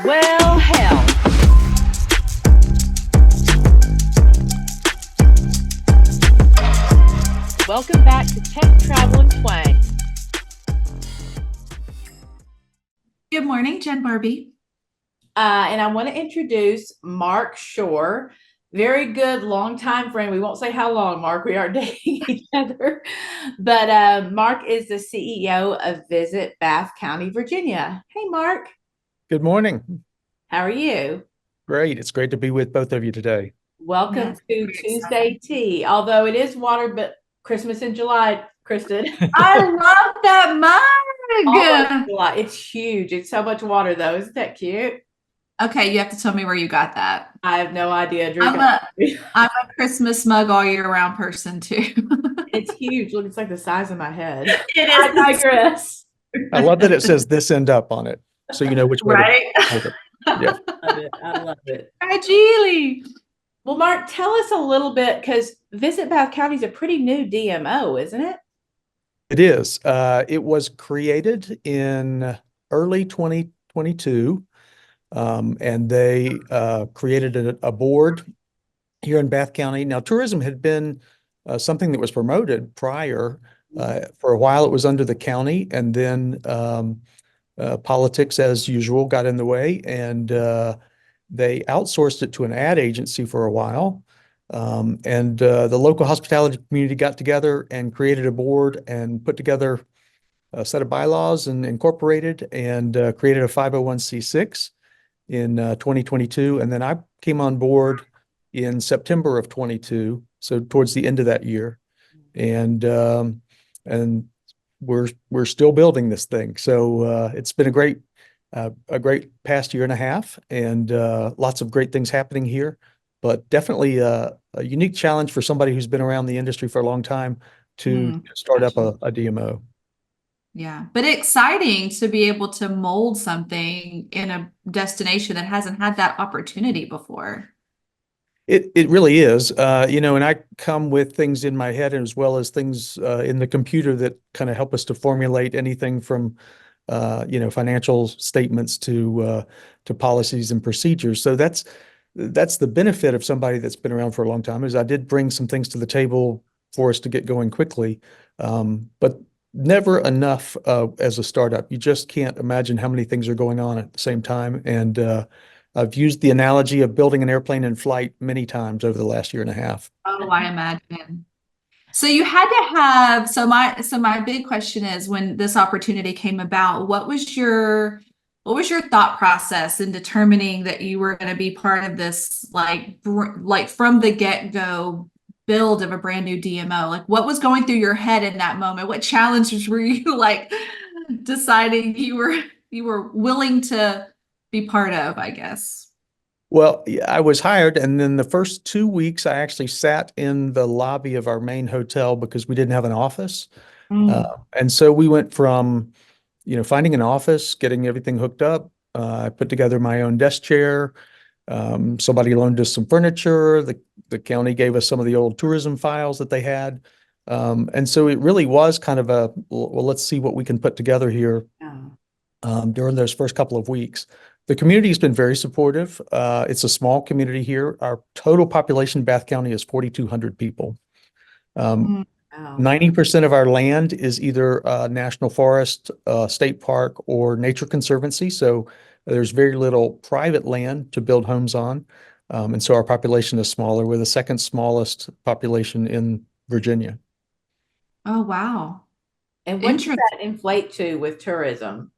Well, hell. Welcome back to Tech Travel and Twang. Good morning, Jen Barbie. And I want to introduce Mark Shore. Very good longtime friend. We won't say how long, Mark. We are dating each other. But Mark is the CEO of Visit Bath County, Virginia. Hey, Mark. Good morning. How are you? Great. It's great to be with both of you today. Welcome Yes, to very Tuesday excited. Tea. Although it is water, but Christmas in July, Kristen. I love that Almost mug. July. It's huge. It's so much water, though. Isn't that cute? Okay, you have to tell me where you got that. I have no idea. Drew I'm got a it. I'm a Christmas mug all year round person too. It's huge. Look, it's like the size of my head. It I is. digress. I love that it says this end up on it, so you know which way to Right? hold it. Yeah. I love it. I love it. Ideally. Well, Mark, tell us a little bit because Visit Bath County is a pretty new DMO, isn't it? It is. It was created in early 2022, and they created a board here in Bath County. Now, tourism had been something that was promoted prior. For a while, it was under the county, and then politics, as usual, got in the way, and they outsourced it to an ad agency for a while. And the local hospitality community got together and created a board and put together a set of bylaws and incorporated and created a 501c6 in 2022. And then I came on board in September of 22, so towards the end of that year. And we're still building this thing. So it's been a great past year and a half, and lots of great things happening here. But definitely a unique challenge for somebody who's been around the industry for a long time to start up a DMO. Yeah, but exciting to be able to mold something in a destination that hasn't had that opportunity before. It really is, and I come with things in my head as well as things in the computer that kind of help us to formulate anything from financial statements to policies and procedures. So that's the benefit of somebody that's been around for a long time, is I did bring some things to the table for us to get going quickly, but never enough as a startup. You just can't imagine how many things are going on at the same time. And I've used the analogy of building an airplane in flight many times over the last year and a half. Oh, I imagine. So you had to have, so my big question is, when this opportunity came about, what was your thought process in determining that you were going to be part of this, like from the get-go build of a brand new DMO? Like, what was going through your head in that moment? What challenges were you like deciding you were willing to be part of, I guess? Well, yeah, I was hired, and then the first 2 weeks I actually sat in the lobby of our main hotel because we didn't have an office. And so we went from, finding an office, getting everything hooked up. I put together my own desk chair. Somebody loaned us some furniture. The county gave us some of the old tourism files that they had. And so it really was kind of well, let's see what we can put together here during those first couple of weeks. The community has been very supportive. It's a small community here. Our total population in Bath County is 4,200 people. Wow. 90% of our land is either national forest, state park, or nature conservancy. So there's very little private land to build homes on. And so our population is smaller. We're the second smallest population in Virginia. Oh, wow. And what does Interesting. that inflate to with tourism?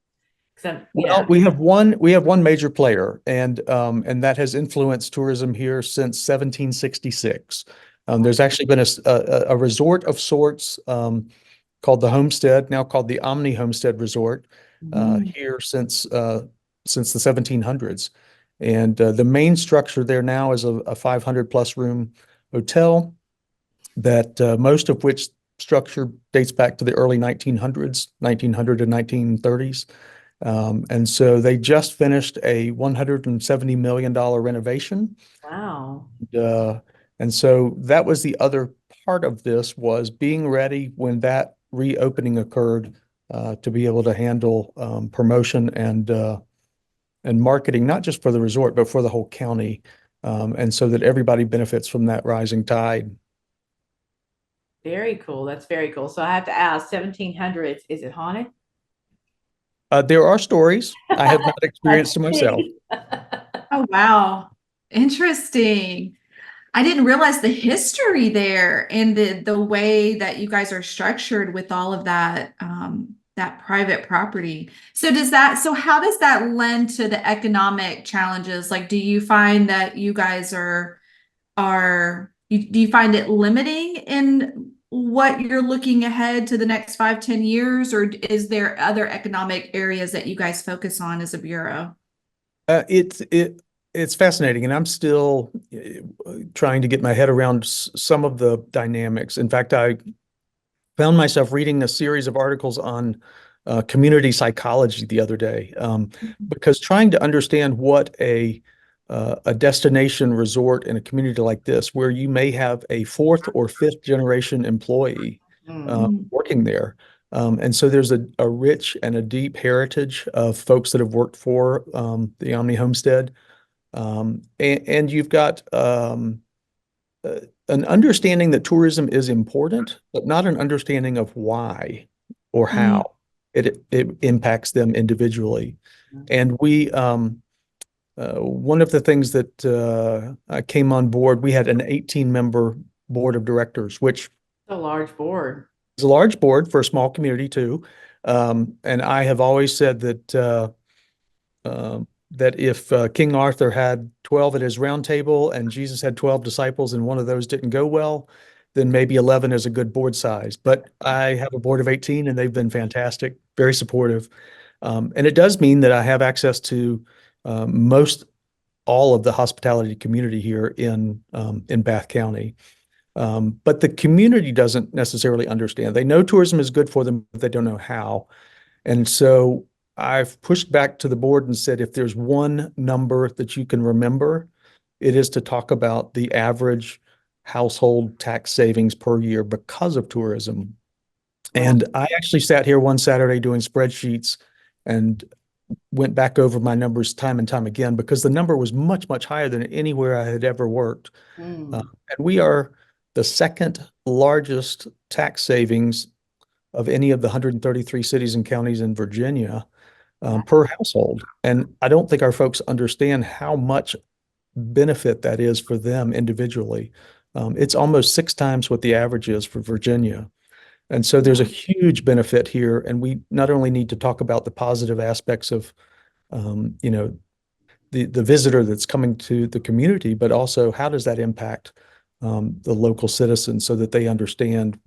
Well, we have one major player, and that has influenced tourism here since 1766. There's actually been a resort of sorts called the Homestead, now called the Omni Homestead Resort, here since the 1700s. And the main structure there now is a 500 plus room hotel that most of which structure dates back to the early 1900s, 1900 to 1930s. And so they just finished a $170 million renovation. Wow. And so that was the other part of this, was being ready when that reopening occurred, to be able to handle promotion and marketing, not just for the resort, but for the whole county. And so that everybody benefits from that rising tide. Very cool. That's very cool. So I have to ask, 1700s, is it haunted? There are stories. I have not experienced it myself. Oh, wow. Interesting. I didn't realize the history there and the way that you guys are structured with all of that that private property. So how does that lend to the economic challenges? Like, do you find that you guys do you find it limiting in what you're looking ahead to the next 5, 10 years, or is there other economic areas that you guys focus on as a bureau? It's fascinating, and I'm still trying to get my head around some of the dynamics. In fact, I found myself reading a series of articles on community psychology the other day, because trying to understand what a destination resort in a community like this, where you may have a fourth or fifth generation employee working there. And so there's a rich and a deep heritage of folks that have worked for the Omni Homestead. And you've got an understanding that tourism is important, but not an understanding of why or how it impacts them individually. And one of the things that I came on board, we had an 18-member board of directors, which A large board. is a large board for a small community too. And I have always said that if King Arthur had 12 at his round table and Jesus had 12 disciples and one of those didn't go well, then maybe 11 is a good board size. But I have a board of 18 and they've been fantastic, very supportive. And it does mean that I have access to most all of the hospitality community here in Bath County. But the community doesn't necessarily understand. They know tourism is good for them, but they don't know how. And so I've pushed back to the board and said, if there's one number that you can remember, it is to talk about the average household tax savings per year because of tourism. And I actually sat here one Saturday doing spreadsheets and went back over my numbers time and time again, because the number was much, much higher than anywhere I had ever worked. And we are the second largest tax savings of any of the 133 cities and counties in Virginia per household. And I don't think our folks understand how much benefit that is for them individually. It's almost 6 times what the average is for Virginia. And so there's a huge benefit here. And we not only need to talk about the positive aspects of, the visitor that's coming to the community, but also how does that impact the local citizens so that they understand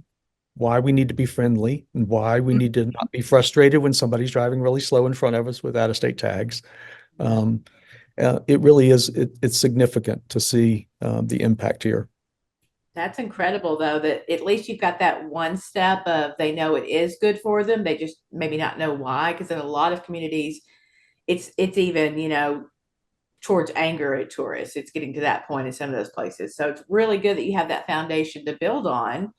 why we need to be friendly and why we need to not be frustrated when somebody's driving really slow in front of us with out-of-state tags. It really is, it's significant to see the impact here. That's incredible, though, that at least you've got that one step of they know it is good for them. They just maybe not know why, because in a lot of communities, it's even, towards anger at tourists. It's getting to that point in some of those places. So it's really good that you have that foundation to build on.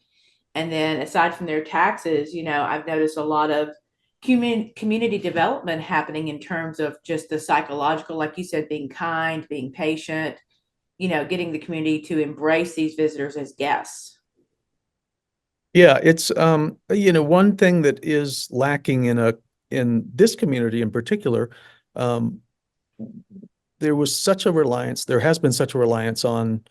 And then aside from their taxes, I've noticed a lot of community development happening in terms of just the psychological, like you said, being kind, being patient, getting the community to embrace these visitors as guests. Yeah, it's one thing that is lacking in this community in particular. There has been such a reliance on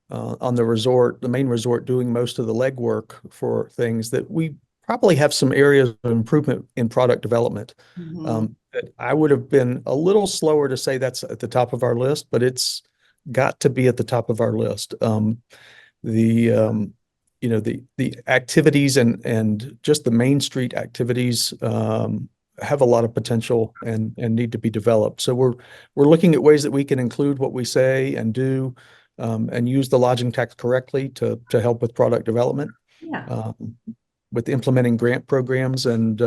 the resort, the main resort, doing most of the legwork for things, that we probably have some areas of improvement in product development. That I would have been a little slower to say that's at the top of our list, but it's got to be at the top of our list. The activities and just the Main Street activities have a lot of potential and need to be developed. So we're looking at ways that we can include what we say and do, and use the lodging tax correctly to help with product development. With implementing grant programs and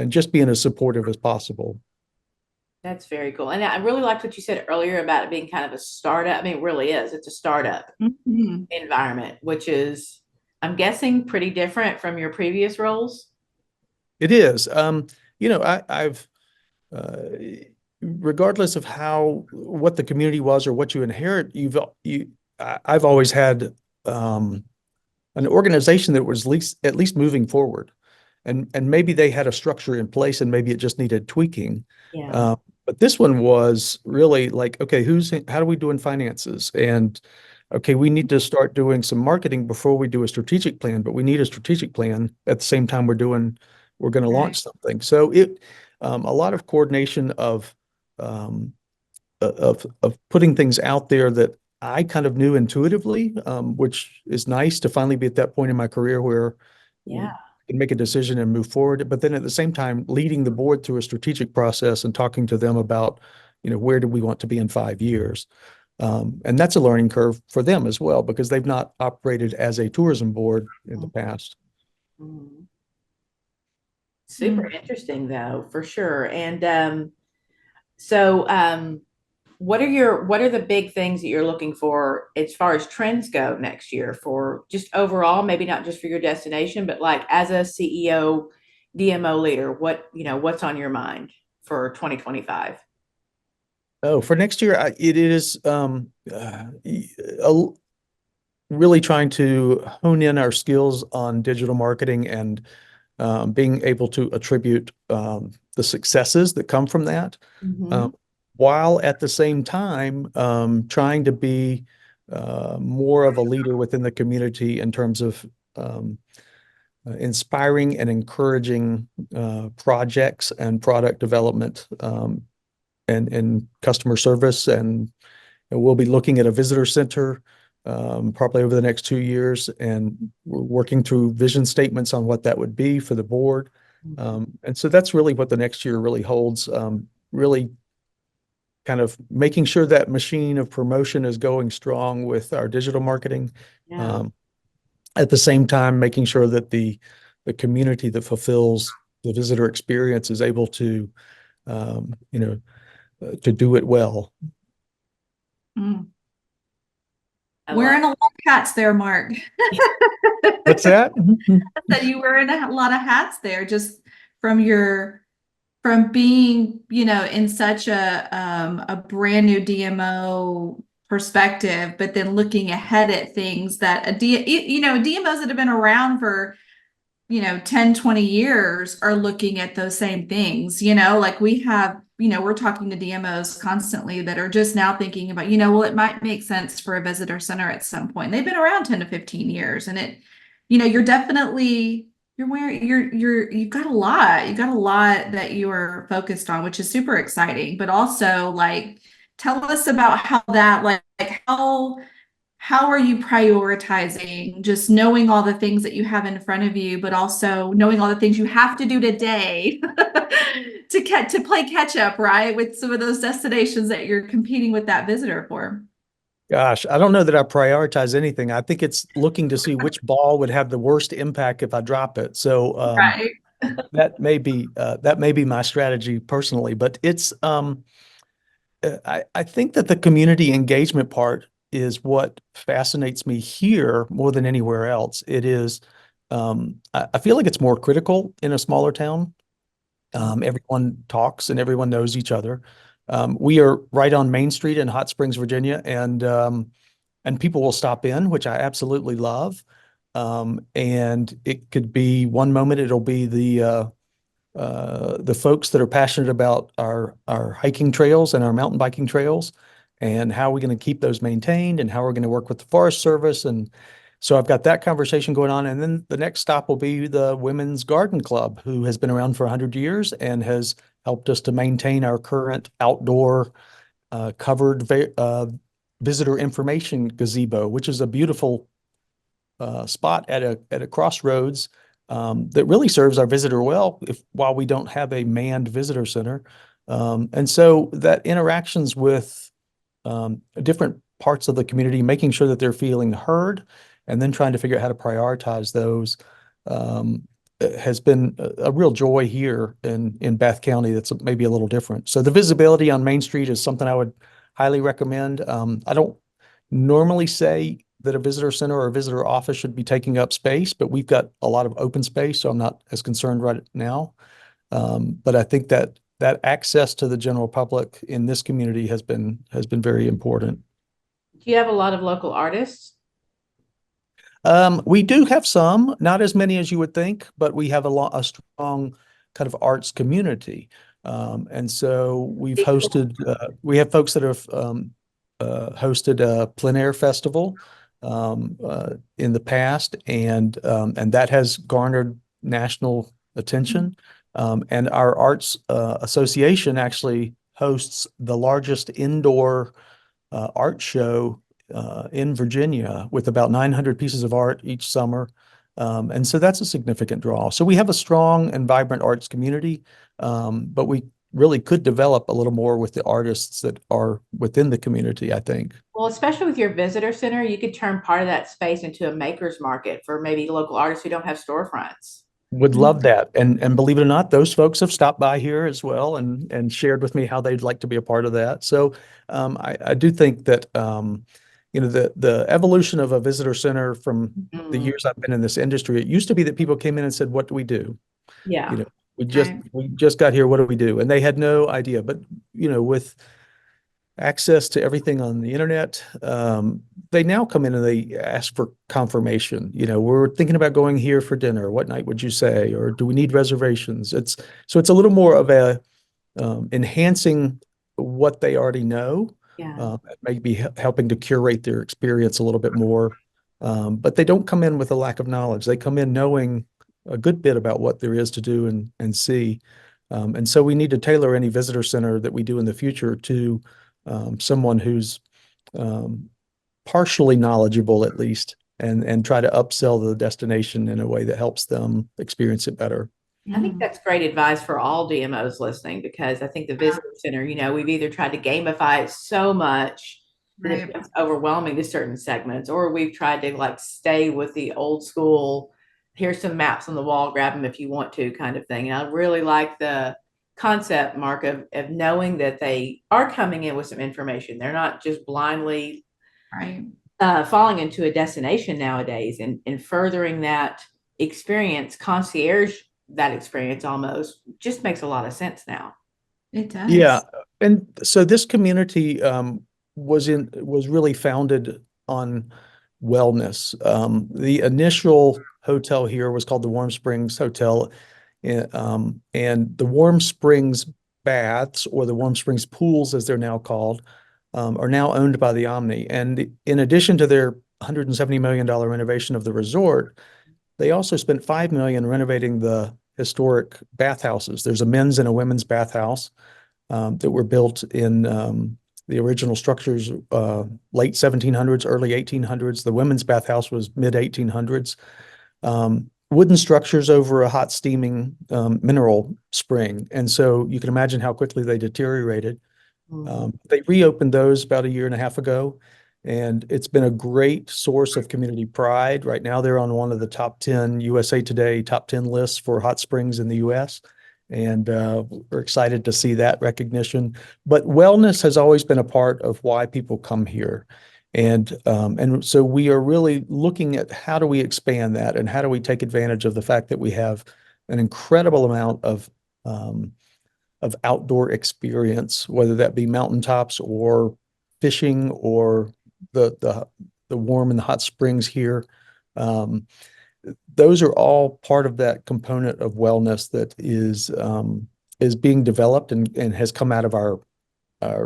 just being as supportive as possible. That's very cool. And I really liked what you said earlier about it being kind of a startup. I mean, it really is. It's a startup environment, which is, I'm guessing, pretty different from your previous roles. It is. I've regardless of what the community was or what you inherit, I've always had an organization that was at least moving forward. And maybe they had a structure in place and maybe it just needed tweaking. Yeah. But this one was really like, okay, how do we do in finances? And okay, we need to start doing some marketing before we do a strategic plan, but we need a strategic plan at the same time we're going to Right. launch something. So a lot of coordination um, of putting things out there that I kind of knew intuitively, which is nice to finally be at that point in my career where I Yeah. can make a decision and move forward. But then at the same time, leading the board through a strategic process and talking to them about, where do we want to be in 5 years? And that's a learning curve for them as well, because they've not operated as a tourism board in the past. Mhm. Super Mm. interesting though, for sure. And so what are the big things that you're looking for as far as trends go next year for just overall, maybe not just for your destination, but like as a CEO, DMO leader, what's on your mind for 2025? Oh, for next year, it is really trying to hone in our skills on digital marketing and being able to attribute the successes that come from that, Mhm. while at the same time trying to be more of a leader within the community in terms of inspiring and encouraging projects and product development, and customer service. And we'll be looking at a visitor center probably over the next 2 years, and we're working through vision statements on what that would be for the board. And so that's really what the next year really holds. Really kind of making sure that machine of promotion is going strong with our digital marketing. Yeah. Um, at the same time, making sure that the community that fulfills the visitor experience is able to, to do it well. Mm. I love. Wearing a lot of hats there, Mark. What's that? That you were in a lot of hats there, just from from being, in such a brand new DMO perspective, but then looking ahead at things that DMOs that have been around for 10, 20 years are looking at those same things, like we have, we're talking to DMOs constantly that are just now thinking about, well, it might make sense for a visitor center at some point. They've been around 10 to 15 years, and you're definitely, you've got a lot that you are focused on, which is super exciting, but also like, tell us about how that, like how are you prioritizing just knowing all the things that you have in front of you, but also knowing all the things you have to do today to play catch up, right? With some of those destinations that you're competing with that visitor for. Gosh, I don't know that I prioritize anything. I think it's looking to see which ball would have the worst impact if I drop it. So Right. that may be my strategy personally, but it's I think that the community engagement part is what fascinates me here more than anywhere else. It is I feel like it's more critical in a smaller town. Everyone talks and everyone knows each other. We are right on Main Street in Hot Springs, Virginia, and people will stop in, which I absolutely love. And it could be one moment it'll be the folks that are passionate about our hiking trails and our mountain biking trails, and how we're going to keep those maintained and how we're going to work with the Forest Service. And so I've got that conversation going on. And then the next stop will be the Women's Garden Club, who has been around for 100 years and has helped us to maintain our current outdoor covered visitor information gazebo, which is a beautiful spot at a crossroads that really serves our visitor well while we don't have a manned visitor center. And so that interactions with different parts of the community, making sure that they're feeling heard, and then trying to figure out how to prioritize those, has been a real joy here in Bath County. That's maybe a little different. So the visibility on Main Street is something I would highly recommend. I don't normally say that a visitor center or a visitor office should be taking up space, but we've got a lot of open space, so I'm not as concerned right now. But I think that that access to the general public in this community has been very important. Do you have a lot of local artists? We do have some, not as many as you would think, but we have a strong kind of arts community. And so we have folks that have hosted a plein air festival in the past, and that has garnered national attention. And our arts association actually hosts the largest indoor art show in Virginia with about 900 pieces of art each summer. And so that's a significant draw. So we have a strong and vibrant arts community, but we really could develop a little more with the artists that are within the community, I think. Well, especially with your visitor center, you could turn part of that space into a maker's market for maybe local artists who don't have storefronts. Would love that. And believe it or not, those folks have stopped by here as well and shared with me how they'd like to be a part of that. So I do think that the evolution of a visitor center from the years I've been in this industry, it used to be that people came in and said, "What do we do?" Yeah. We just got here. What do we do? And they had no idea. But with access to everything on the internet, they now come in and they ask for confirmation. We're thinking about going here for dinner. What night would you say? Or do we need reservations? It's a little more of a enhancing what they already know. Yeah. Maybe helping to curate their experience a little bit more. But they don't come in with a lack of knowledge. They come in knowing a good bit about what there is to do and see. And so we need to tailor any visitor center that we do in the future to someone who's partially knowledgeable at least, and try to upsell the destination in a way that helps them experience it better. I think that's great advice for all DMOs listening, because I think the visitor center, we've either tried to gamify it so much that it becomes overwhelming to certain segments, or we've tried to stay with the old school, here's some maps on the wall, grab them if you want to kind of thing. And I really like the concept, Mark, of knowing that they are coming in with some information. They're not just blindly falling into a destination nowadays, and furthering that experience, concierge that experience almost just makes a lot of sense now. It does. Yeah. And so this community was really founded on wellness. The initial hotel here was called the Warm Springs Hotel. And the Warm Springs baths, or the Warm Springs pools as they're now called, are now owned by the Omni. And in addition to their $170 million renovation of the resort, they also spent $5 million renovating the historic bathhouses. There's a men's and a women's bathhouse that were built in the original structures, late 1700s, early 1800s. The women's bathhouse was mid 1800s. Wooden structures over a hot steaming mineral spring. And so you can imagine how quickly they deteriorated. They reopened those about a year and a half ago, and it's been a great source of community pride. Right now, they're on one of the top 10 USA Today top 10 lists for hot springs in the US. And we're excited to see that recognition. But wellness has always been a part of why people come here. And so we are really looking at how do we expand that, and how do we take advantage of the fact that we have an incredible amount of outdoor experience, whether that be mountaintops or fishing or the warm and the hot springs here. Those are all part of that component of wellness that is being developed and has come out of our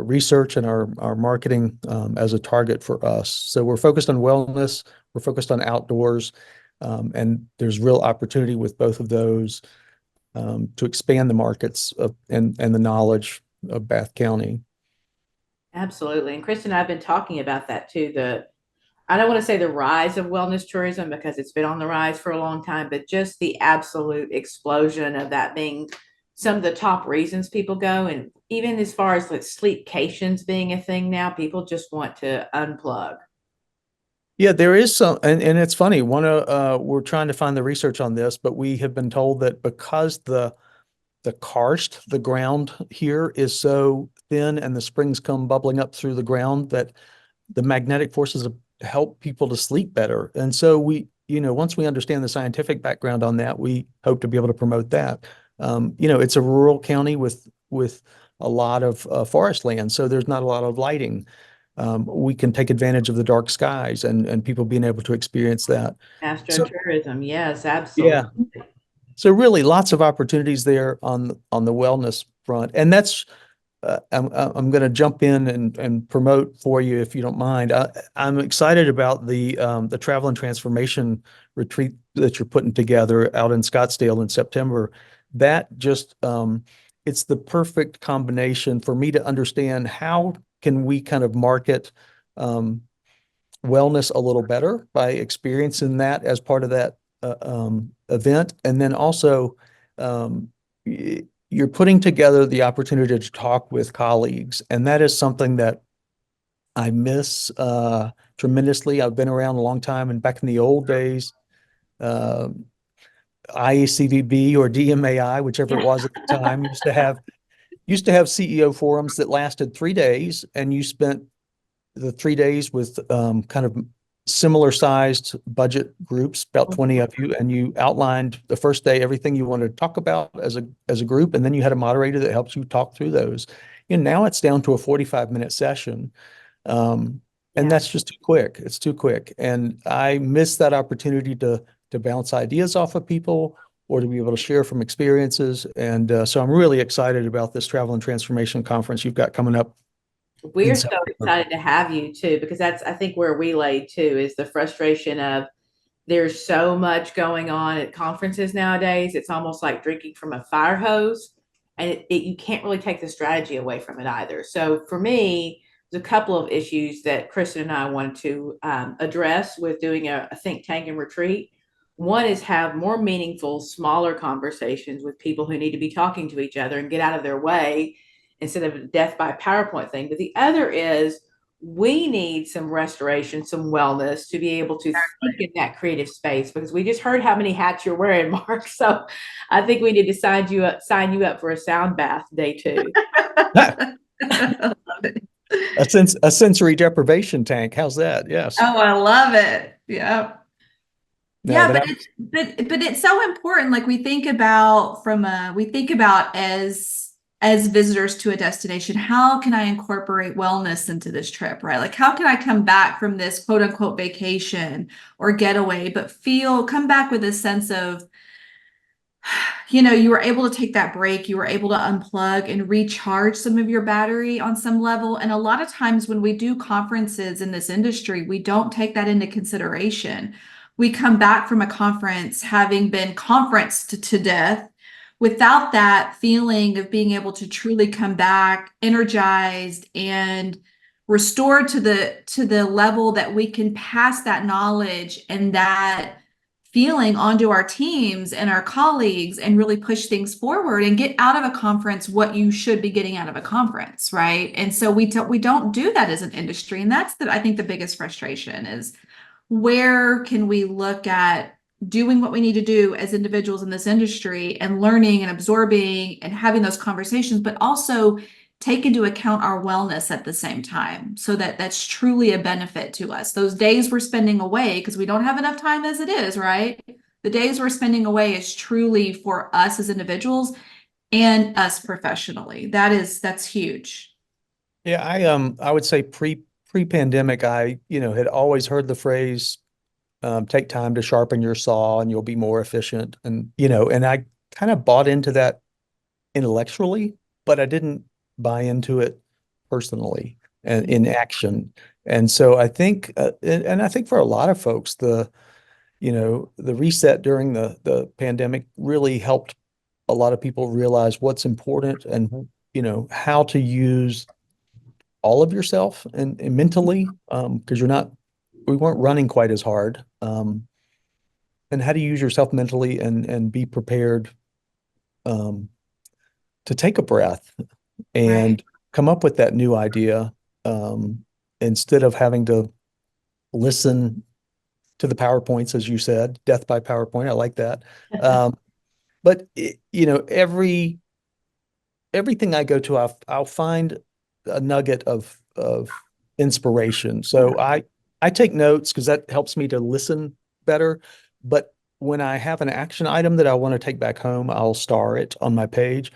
research and our marketing as a target for us. So we're focused on wellness, we're focused on outdoors, and there's real opportunity with both of those to expand the markets and the knowledge of Bath County. Absolutely. And Kristen and I have been talking about that too. I don't want to say the rise of wellness tourism, because it's been on the rise for a long time, but just the absolute explosion of that being some of the top reasons people go. And even as far as sleepcations being a thing now, people just want to unplug. Yeah, there is some, and it's funny. We're trying to find the research on this, but we have been told that because the karst, the ground here, is so thin and the springs come bubbling up through the ground, that the magnetic forces help people to sleep better. And so once we understand the scientific background on that, we hope to be able to promote that. It's a rural county with with a lot of forest land, so there's not a lot of lighting. We can take advantage of the dark skies and people being able to experience that. So Astrotourism, yes, yeah, absolutely. so really lots of opportunities there on the wellness front, and that's I'm going to jump in and promote for you if you don't mind. I'm excited about the travel and transformation retreat that you're putting together out in Scottsdale in September. That just it's the perfect combination for me to understand how can we kind of market wellness a little better by experiencing that as part of that event, and then also um, you're putting together the opportunity to talk with colleagues, and that is something that I miss tremendously. I've been around a long time, and back in the old days, uh, IACVB or DMAI, whichever it Yeah. was at the time, used to have CEO forums that lasted 3 days, and you spent the 3 days with kind of similar sized budget groups, about 20 of you, and you outlined the first day everything you wanted to talk about as a group, and then you had a moderator that helps you talk through those. Now it's down to a 45-minute session. And Yeah. that's just too quick. It's too quick. And I miss that opportunity to bounce ideas off of people or to be able to share from experiences. And so I'm really excited about this travel and transformation conference you've got coming up in We're so September. excited to have you too, because that's, I think, where we lay too, is the frustration of there's so much going on at conferences nowadays. It's almost like drinking from a fire hose, and you can't really take the strategy away from it either. So for me, there's a couple of issues that Kristen and I wanted to address with doing a think tank and retreat. One is have more meaningful, smaller conversations with people who need to be talking to each other and get out of their way instead of a death by PowerPoint thing. But the other is we need some restoration, some wellness to be able to think in that creative space, because we just heard how many hats you're wearing, Mark. So I think we need to sign you up for a sound bath day 2. A sensory deprivation tank. How's that? Yes. Oh, I love it. Yeah. No, Yeah, but but it's so important. Like we think about as visitors to a destination, how can I incorporate wellness into this trip, right? Like how can I come back from this quote unquote vacation or getaway, but come back with a sense of, you were able to take that break, you were able to unplug and recharge some of your battery on some level. And a lot of times when we do conferences in this industry, we don't take that into consideration. We come back from a conference having been conferenced to death without that feeling of being able to truly come back energized and restored to the level that we can pass that knowledge and that feeling onto our teams and our colleagues and really push things forward and get out of a conference what you should be getting out of a conference, right? And so we don't do that as an industry, and that's I think the biggest frustration is where can we look at doing what we need to do as individuals in this industry and learning and absorbing and having those conversations, but also take into account our wellness at the same time so that that's truly a benefit to us. Those days we're spending away because we don't have enough time as it is, right? The days we're spending away is truly for us as individuals and us professionally. That's huge. yeah, I would say pre-pandemic, I had always heard the phrase, take time to sharpen your saw and you'll be more efficient. And I kind of bought into that intellectually, but I didn't buy into it personally and in action. And so I think, and I think for a lot of folks, the reset during the pandemic really helped a lot of people realize what's important and, how to use all of yourself and mentally, because we weren't running quite as hard. And how to use yourself mentally and be prepared um, to take a breath Right. and come up with that new idea instead of having to listen to the PowerPoints, as you said, death by PowerPoint. I like that. But everything I go to, I'll find a nugget of inspiration. So I take notes because that helps me to listen better. But when I have an action item that I want to take back home, I'll star it on my page.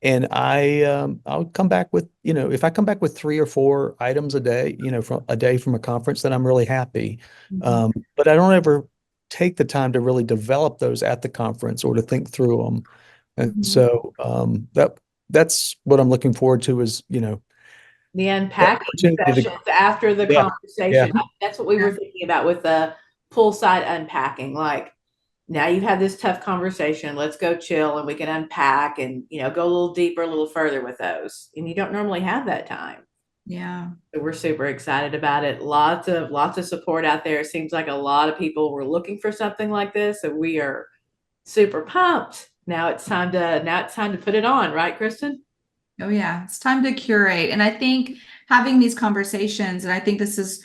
And I'll come back with, if I come back with 3 or 4 items a day, from a day from a conference, then I'm really happy. Mhm. But I don't ever take the time to really develop those at the conference or to think through them. And Mhm. so that's what I'm looking forward to is, The the unpacking opportunity to, sessions after the yeah, yeah. conversation. That's what we Yeah. were thinking about with the poolside unpacking. Like, now you've had this tough conversation. Let's go chill and we can unpack and, go a little deeper, a little further with those. And you don't normally have that time. Yeah. So we're super excited about it. Lots of support out there. It seems like a lot of people were looking for something like this. So we are super pumped. Now it's time to put it on, right, Kristen? Oh yeah, it's time to curate. And I think having these conversations, and I think this is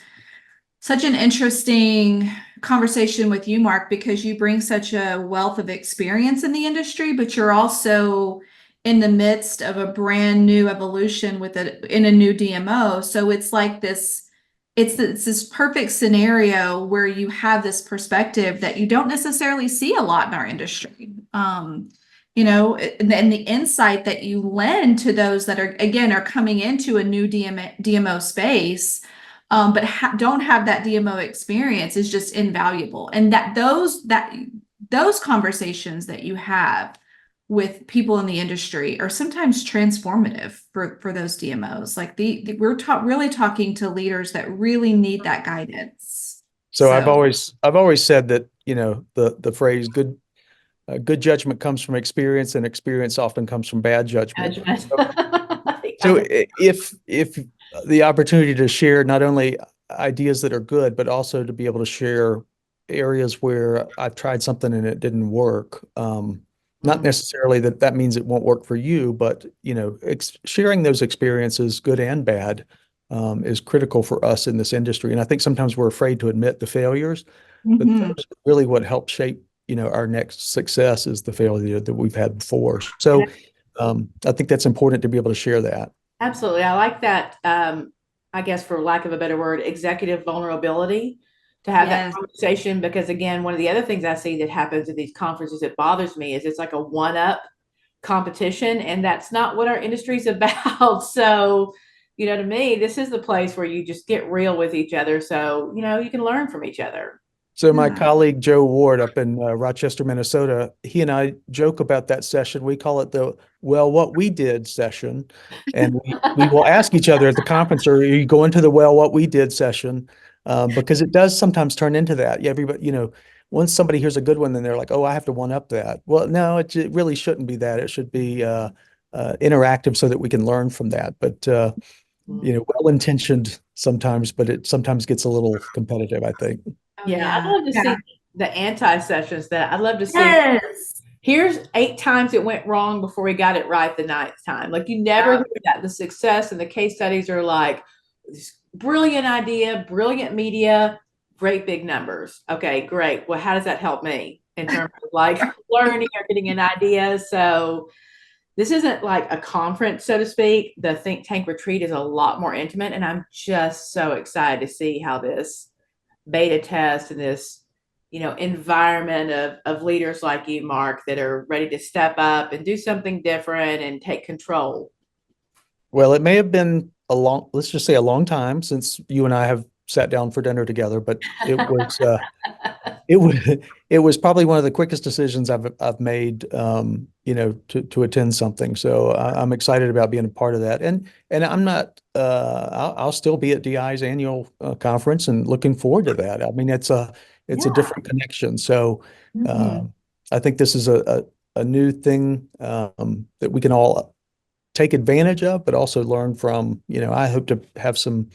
such an interesting conversation with you, Mark, because you bring such a wealth of experience in the industry, but you're also in the midst of a brand new evolution in a new DMO. So it's like it's this perfect scenario where you have this perspective that you don't necessarily see a lot in our industry. And the insight that you lend to those that are coming into a new DMO space, but don't have that DMO experience is just invaluable. And those conversations that you have with people in the industry are sometimes transformative for those DMOs. Like we're really talking to leaders that really need that guidance. So I've So always said that, the phrase good judgment comes from experience and experience often comes from bad judgment. Judgment. So if the opportunity to share not only ideas that are good, but also to be able to share areas where I've tried something and it didn't work. Not necessarily that means it won't work for you, but sharing those experiences, good and bad, is critical for us in this industry. And I think sometimes we're afraid to admit the failures, but mhm. those are really what helps shape, our next success is the failure that we've had before. So I think that's important to be able to share that. Absolutely. I like that. I guess for lack of a better word, executive vulnerability to have that Yes. conversation. Because again, one of the other things I see that happens at these conferences that bothers me is it's like a one-up competition, and that's not what our industry is about. So, to me, this is the place where you just get real with each other. So, you can learn from each other. So my Yeah. colleague Joe Ward up in Rochester, Minnesota, he and I joke about that session. We call it the "Well, what we did" session, and we will ask each other at the conference, "Are you going to the "Well, what we did" session?" Because it does sometimes turn into that. Yeah, everybody, once somebody hears a good one, then they're like, "Oh, I have to one up that." Well, no, it really shouldn't be that. It should be interactive so that we can learn from that. But well-intentioned sometimes, but it sometimes gets a little competitive, I think. Oh Yeah, I'd yeah. love to Yeah. see the anti sessions. That I'd love to see. Yes. Here's 8 times it went wrong before we got it right the ninth time. Like, you never hear that. The success and the case studies are like this brilliant idea, brilliant media, great big numbers. Okay, great. Well, how does that help me in terms of like learning or getting an idea? So this isn't like a conference, so to speak. The think tank retreat is a lot more intimate, and I'm just so excited to see how this beta test and this environment of leaders like you, Mark, that are ready to step up and do something different and take control. Well, it may have been let's just say a long time since you and I have sat down for dinner together, but it was it was probably one of the quickest decisions I've made, to attend something. So I'm excited about being a part of that. And I'm not I'll still be at DI's annual conference and looking forward to that. I mean, it's a Yeah. different connection. So uh, Mhm. I think this is a new thing that we can all take advantage of, but also learn from. I hope to have some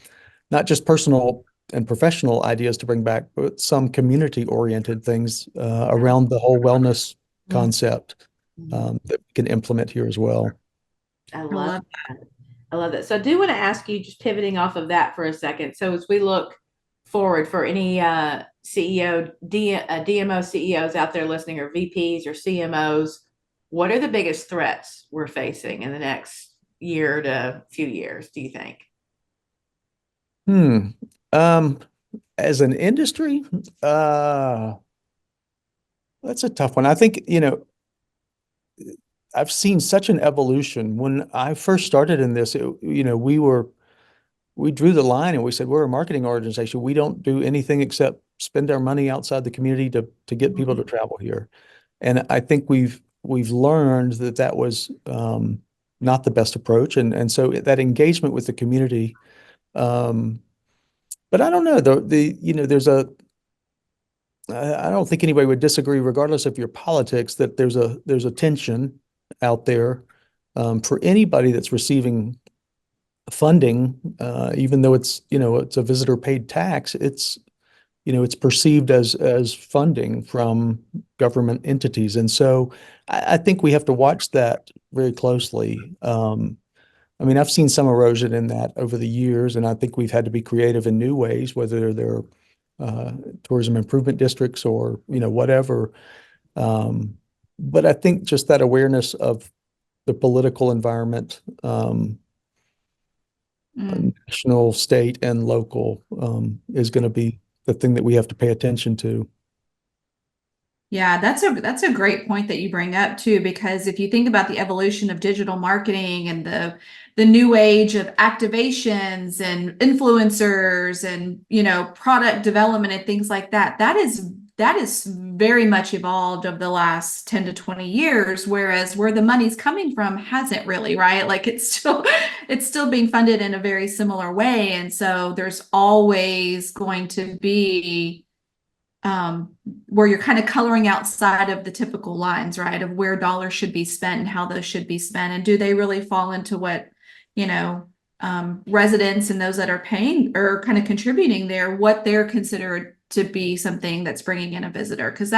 not just personal and professional ideas to bring back, but some community-oriented things around the whole wellness concept that we can implement here as well. I I love love that. I love that. So I do want to ask you, just pivoting off of that for a second. So as we look forward for any DMO CEOs out there listening, or VPs or CMOs, what are the biggest threats we're facing in the next year to few years, do you think? Hmm. Um, as an industry, that's a tough one. I think, I've seen such an evolution. When I first started in this, we drew the line and we said, we're a marketing organization. We don't do anything except spend our money outside the community to get people to travel here. And I think we've learned that was not the best approach. And so that engagement with the community, but I don't know, I don't think anybody would disagree, regardless of your politics, that there's a tension out there for anybody that's receiving funding, even though it's a visitor paid tax. It's perceived as funding from government entities, and so I think we have to watch that very closely. I mean, I've seen some erosion in that over the years, and I think we've had to be creative in new ways, whether they're tourism improvement districts or whatever. But I think just that awareness of the political environment, national, state, and local, is going to be the thing that we have to pay attention to. Yeah, that's a great point that you bring up too, because if you think about the evolution of digital marketing and the new age of activations and influencers and product development and things like that, that is very much evolved over the last 10 to 20 years, whereas where the money's coming from hasn't really, right? Like it's still being funded in a very similar way. And so there's always going to be where you're kind of coloring outside of the typical lines, right? Of where dollars should be spent and how those should be spent. And do they really fall into what, residents and those that are paying or kind of contributing there, what they're considered to be something that's bringing in a visitor? Because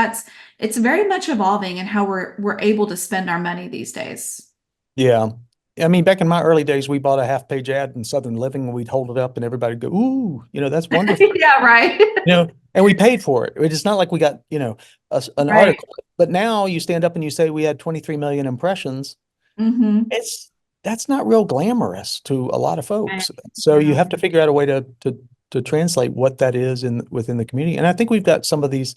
it's very much evolving in how we're able to spend our money these days. Yeah. I mean, back in my early days, we bought a half-page ad in Southern Living and we'd hold it up and everybody'd go, "Ooh, that's wonderful." Yeah, right. And we paid for it. It's not like we got, an Right. article. But now you stand up and you say we had 23 million impressions. Mm-hmm. That's not real glamorous to a lot of folks. Right. So you Yeah. have to figure out a way to translate what that is within the community. And I think we've got some of these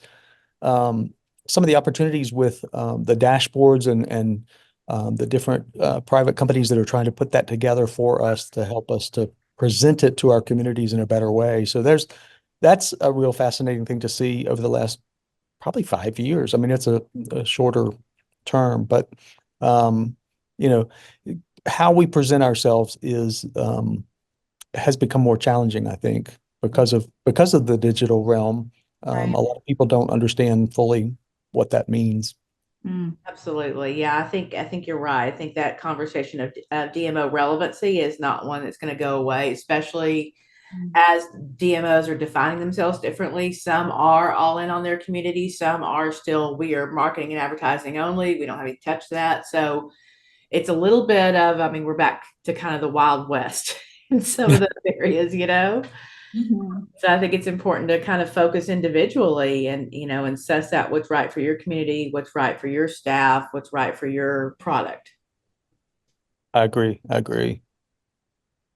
some of the opportunities with the dashboards and the different private companies that are trying to put that together for us to help us to present it to our communities in a better way. So that's a real fascinating thing to see over the last probably 5 years. I mean, it's a shorter term, but how we present ourselves has become more challenging, I think, because of the digital realm. Right. A lot of people don't understand fully what that means. Absolutely. Yeah, I think you're right. I think that conversation of DMO relevancy is not one that's going to go away, especially as DMOs are defining themselves differently. Some are all in on their community. Some are still, we are marketing and advertising only. We don't have any touch that. So it's a little bit of, I mean, we're back to kind of the Wild West in some of those areas, Mm-hmm. So I think it's important to kind of focus individually and, and suss out what's right for your community, what's right for your staff, what's right for your product. I agree.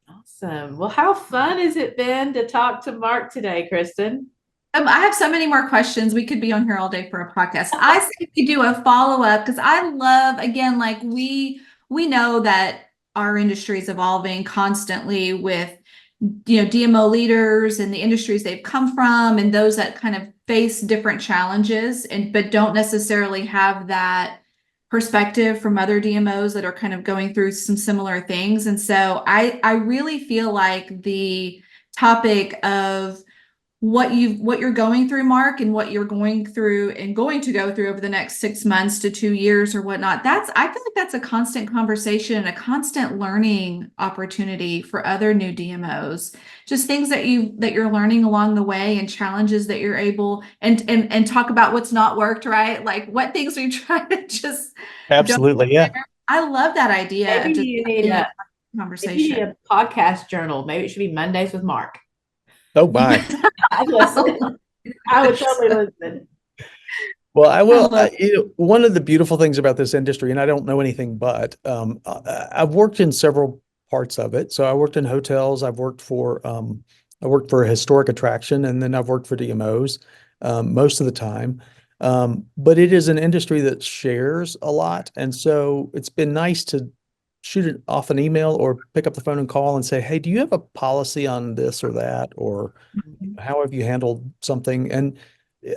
Awesome. Well, how fun has it been to talk to Mark today, Kristen? I have so many more questions. We could be on here all day for a podcast. I say we do a follow-up because I love, again, like we know that our industry is evolving constantly with DMO leaders and the industries they've come from and those that kind of face different challenges but don't necessarily have that perspective from other DMOs that are kind of going through some similar things. And so I really feel like the topic of what you're going through, Mark, and what you're going through and going to go through over the next 6 months to 2 years or whatnot. I feel like that's a constant conversation and a constant learning opportunity for other new DMOs. Just things that you're learning along the way and challenges that you're able and talk about what's not worked, right? Like what things we try to just Absolutely, yeah. I love that idea Maybe of just you need having a a maybe you need conversation. a podcast journal. Maybe it should be Mondays with Mark. Oh, my. I'd listen. I would totally listen. Well, I will. love- One of the beautiful things about this industry, and I don't know anything but, I've worked in several parts of it. So I worked in hotels. I worked for a historic attraction, and then I've worked for DMOs most of the time. But it is an industry that shares a lot. And so it's been nice to shoot it off an email or pick up the phone and call and say, hey, do you have a policy on this or that? Or how have you handled something? And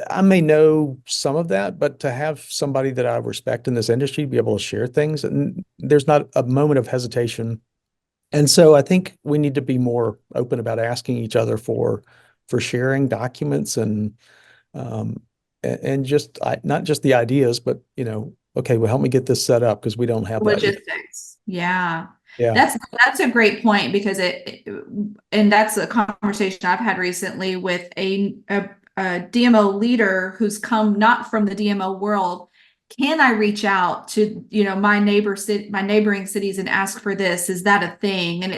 I may know some of that, but to have somebody that I respect in this industry be able to share things, and there's not a moment of hesitation. And so I think we need to be more open about asking each other for sharing documents um, and just not just the ideas, but okay, well, help me get this set up because we don't have that yet. Logistics. Yeah. Yeah. That's a great point because and that's a conversation I've had recently with a DMO leader who's come not from the DMO world. Can I reach out to, my neighboring cities and ask for this? Is that a thing? And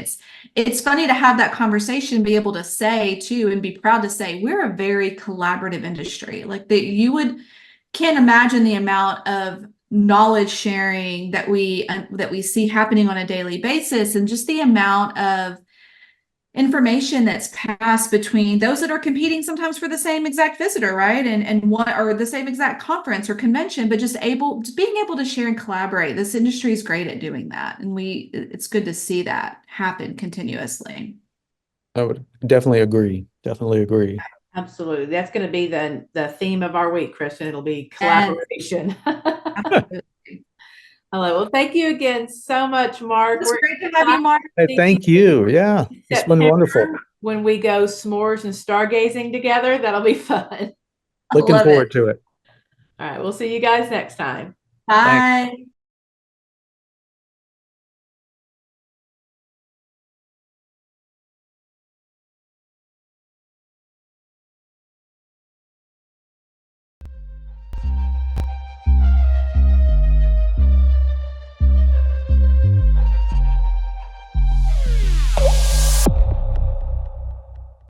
it's funny to have that conversation, be able to say too, and be proud to say we're a very collaborative industry. Like can't imagine the amount of knowledge sharing that we see happening on a daily basis, and just the amount of information that's passed between those that are competing sometimes for the same exact visitor, right? And one or the same exact conference or convention, but just being able to share and collaborate. This industry is great at doing that. And it's good to see that happen continuously. I would definitely agree. Definitely agree. Absolutely. That's going to be the theme of our week, Kristen. It'll be collaboration. Hello. Well, thank you again so much, Mark. It's great to have you, Mark. Hey, thank you. Yeah, it's been wonderful. When we go s'mores and stargazing together, that'll be fun. Looking forward to it. All right. We'll see you guys next time. Bye. Thanks.